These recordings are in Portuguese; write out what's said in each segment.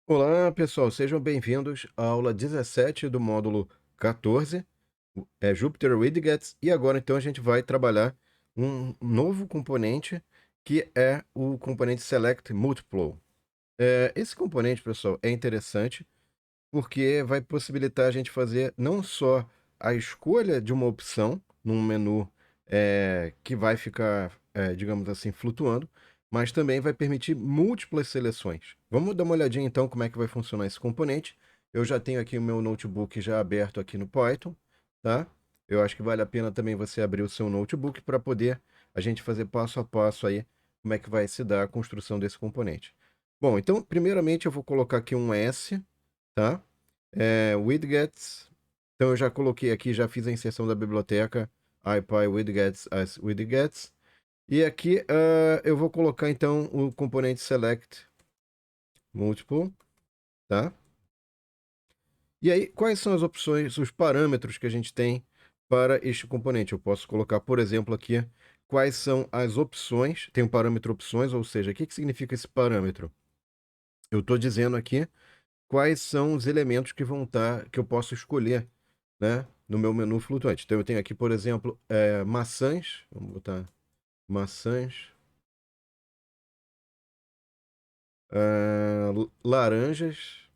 Olá, pessoal, sejam bem-vindos à aula 17 do módulo 14, Jupyter Widgets, e agora então a gente vai trabalhar um novo componente que é o componente Select Multiple. Esse componente, pessoal, é interessante porque vai possibilitar a gente fazer não só a escolha de uma opção num menu que vai ficar, digamos assim, flutuando, mas também vai permitir múltiplas seleções. Vamos dar uma olhadinha então como é que vai funcionar esse componente. Eu já tenho aqui o meu notebook já aberto aqui no Python, tá? Eu acho que vale a pena também você abrir o seu notebook para poder a gente fazer passo a passo aí como é que vai se dar a construção desse componente. Bom, então, primeiramente eu vou colocar aqui um S, tá? Widgets. Então eu já coloquei aqui, já fiz a inserção da biblioteca IPy Widgets as Widgets. E aqui eu vou colocar então o componente Select Multiple, tá? E aí, quais são as opções, os parâmetros que a gente tem para este componente? Eu posso colocar, por exemplo, aqui quais são as opções. Tem um parâmetro opções, ou seja, o que significa esse parâmetro? Eu estou dizendo aqui quais são os elementos que vão estar, que eu posso escolher, né, no meu menu flutuante. Então eu tenho aqui, por exemplo, maçãs, vamos botar maçãs, laranjas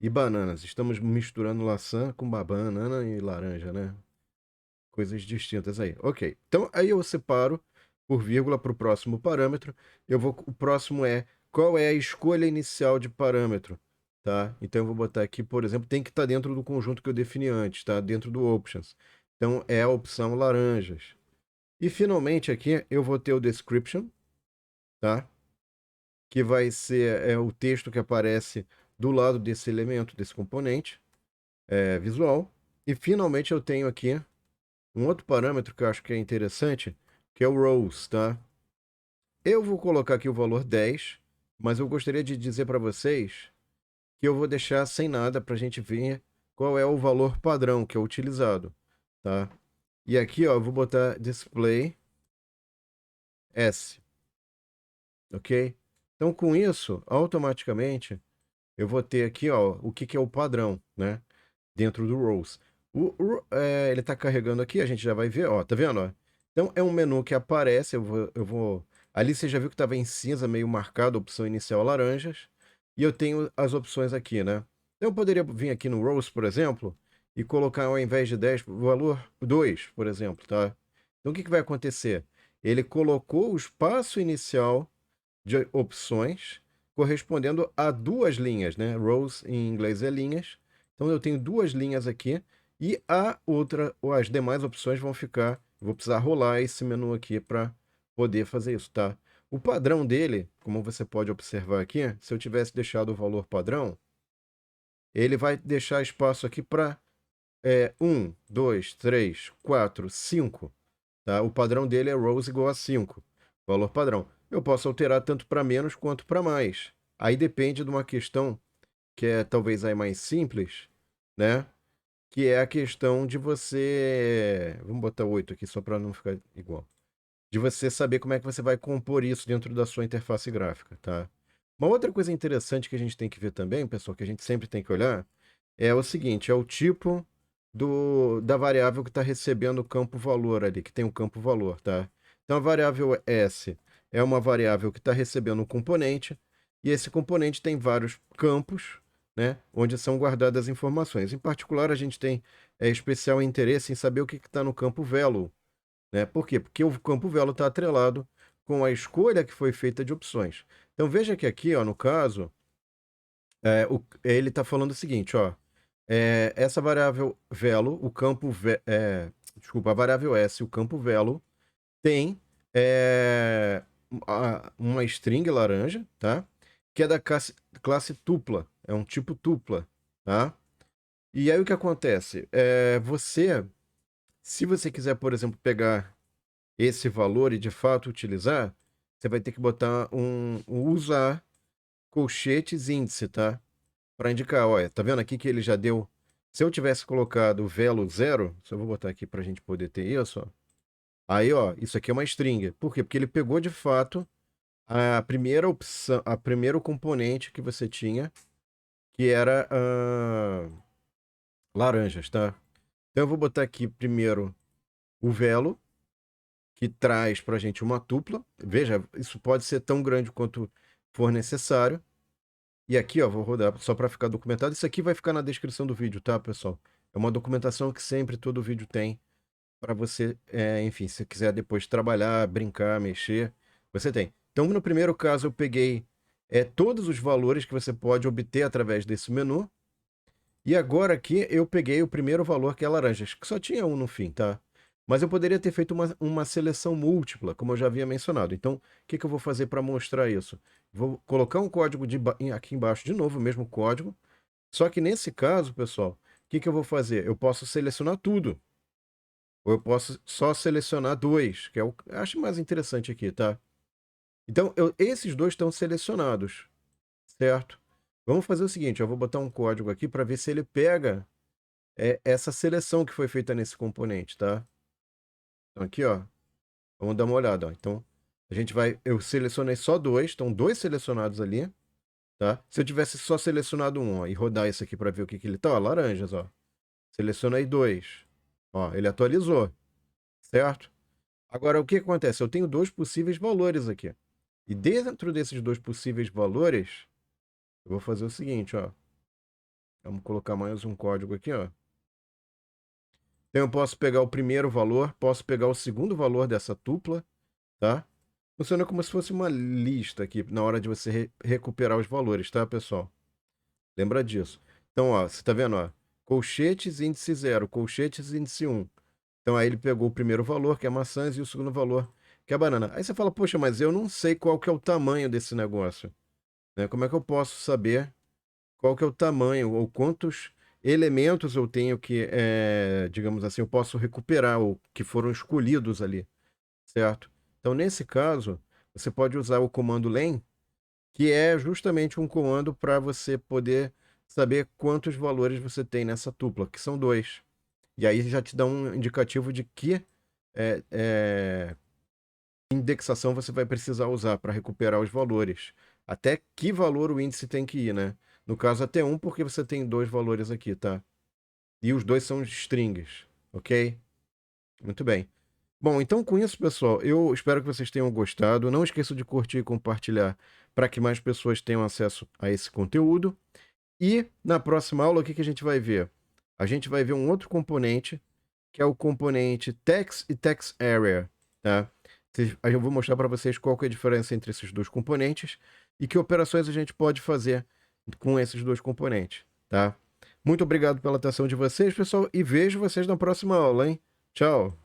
e bananas. Estamos misturando maçã com banana e laranja, né? Coisas distintas aí. Ok. Então aí eu separo por vírgula para o próximo parâmetro. O próximo é qual é a escolha inicial de parâmetro, tá? Então eu vou botar aqui, por exemplo, tem que estar dentro do conjunto que eu defini antes, tá? Dentro do options. Então é a opção laranjas. E finalmente aqui eu vou ter o description, tá? Que vai ser o texto que aparece do lado desse elemento, desse componente visual. E finalmente eu tenho aqui um outro parâmetro que eu acho que é interessante, que é o rows, tá? Eu vou colocar aqui o valor 10, mas eu gostaria de dizer para vocês que eu vou deixar sem nada para a gente ver qual é o valor padrão que é utilizado, tá? E aqui, ó, eu vou botar display S, ok? Então, com isso, automaticamente, eu vou ter aqui, ó, o que que é o padrão, né? Dentro do rows. Ele está carregando aqui, a gente já vai ver, ó, tá vendo? Ó? Então é um menu que aparece, ali você já viu que estava em cinza, meio marcado, opção inicial laranjas, e eu tenho as opções aqui, né? Então eu poderia vir aqui no rows, por exemplo, e colocar ao invés de 10, o valor 2, por exemplo, tá? Então o que que vai acontecer? Ele colocou o espaço inicial de opções correspondendo a duas linhas, né? Rows em inglês é linhas. Então eu tenho duas linhas aqui e as demais opções vão ficar. Vou precisar rolar esse menu aqui para poder fazer isso, tá? O padrão dele, como você pode observar aqui, se eu tivesse deixado o valor padrão, ele vai deixar espaço aqui para 1, 2, 3, 4, 5. Tá? O padrão dele é rows igual a 5, valor padrão. Eu posso alterar tanto para menos quanto para mais. Aí depende de uma questão que é talvez aí mais simples, né? Que é a questão de você. Vamos botar 8 aqui só para não ficar igual. De você saber como é que você vai compor isso dentro da sua interface gráfica, tá? Uma outra coisa interessante que a gente tem que ver também, pessoal, que a gente sempre tem que olhar, é o seguinte: é o tipo da variável que está recebendo o campo valor ali, que tem um campo valor, tá? Então a variável S é uma variável que está recebendo um componente, e esse componente tem vários campos, né, onde são guardadas informações. Em particular, a gente tem especial interesse em saber o que está no campo value, né? Por quê? Porque o campo value está atrelado com a escolha que foi feita de opções. Então veja que aqui, ó, no caso, ele está falando o seguinte, ó, essa variável velo, desculpa, a variável s, o campo velo, tem uma string laranja, tá? Que é da classe tupla, é um tipo tupla, tá? E aí o que acontece? Se você quiser, por exemplo, pegar esse valor e de fato utilizar, você vai ter que botar usar colchetes índice, tá? Para indicar, olha, tá vendo aqui que ele já deu. Se eu tivesse colocado velo zero, só vou botar aqui para a gente poder ter isso, ó. Aí, ó, isso aqui é uma string. Por quê? Porque ele pegou de fato a primeira opção, a primeiro componente que você tinha, que era laranjas, tá? Então eu vou botar aqui primeiro o velo, que traz pra gente uma tupla. Veja, isso pode ser tão grande quanto for necessário. E aqui, ó, vou rodar só para ficar documentado. Isso aqui vai ficar na descrição do vídeo, tá, pessoal? É uma documentação que sempre todo vídeo tem para você, enfim, se quiser depois trabalhar, brincar, mexer, você tem. Então, no primeiro caso, eu peguei todos os valores que você pode obter através desse menu. E agora aqui eu peguei o primeiro valor, que é laranjas, que só tinha um no fim, tá? Mas eu poderia ter feito uma seleção múltipla, como eu já havia mencionado. Então, o que que eu vou fazer para mostrar isso? Vou colocar um código aqui embaixo, de novo, o mesmo código. Só que nesse caso, pessoal, o que que eu vou fazer? Eu posso selecionar tudo. Ou eu posso só selecionar dois, que é o que eu acho mais interessante aqui, tá? Então, esses dois estão selecionados, certo? Vamos fazer o seguinte, eu vou botar um código aqui para ver se ele pega essa seleção que foi feita nesse componente, tá? Então aqui, ó, vamos dar uma olhada, ó. Então, a gente vai, eu selecionei só dois, estão dois selecionados ali, tá? Se eu tivesse só selecionado um, ó, e rodar esse aqui para ver o que que ele tá, ó, laranjas, ó. Selecionei dois. Ó, ele atualizou, certo? Agora, o que acontece? Eu tenho dois possíveis valores aqui. E dentro desses dois possíveis valores, eu vou fazer o seguinte, ó. Vamos colocar mais um código aqui, ó. Então eu posso pegar o primeiro valor, posso pegar o segundo valor dessa tupla, tá? Funciona como se fosse uma lista aqui na hora de você recuperar os valores, tá, pessoal? Lembra disso. Então, ó, você tá vendo, ó? Colchetes índice 0, colchetes índice 1. Então aí ele pegou o primeiro valor, que é maçãs, e o segundo valor, que é banana. Aí você fala, poxa, mas eu não sei qual que é o tamanho desse negócio, né? Como é que eu posso saber qual que é o tamanho ou quantos elementos eu tenho que, digamos assim, eu posso recuperar ou que foram escolhidos ali, certo? Então, nesse caso, você pode usar o comando len, que é justamente um comando para você poder saber quantos valores você tem nessa tupla, que são dois. E aí já te dá um indicativo de que indexação você vai precisar usar para recuperar os valores. Até que valor o índice tem que ir, né? No caso, até um, porque você tem dois valores aqui, tá? E os dois são strings, ok? Muito bem. Bom, então com isso, pessoal, eu espero que vocês tenham gostado. Não esqueça de curtir e compartilhar para que mais pessoas tenham acesso a esse conteúdo. E na próxima aula, o que que a gente vai ver? A gente vai ver um outro componente, que é o componente text e text area, tá? Aí eu vou mostrar para vocês qual que é a diferença entre esses dois componentes e que operações a gente pode fazer com esses dois componentes, tá? Muito obrigado pela atenção de vocês, pessoal, e vejo vocês na próxima aula, hein? Tchau!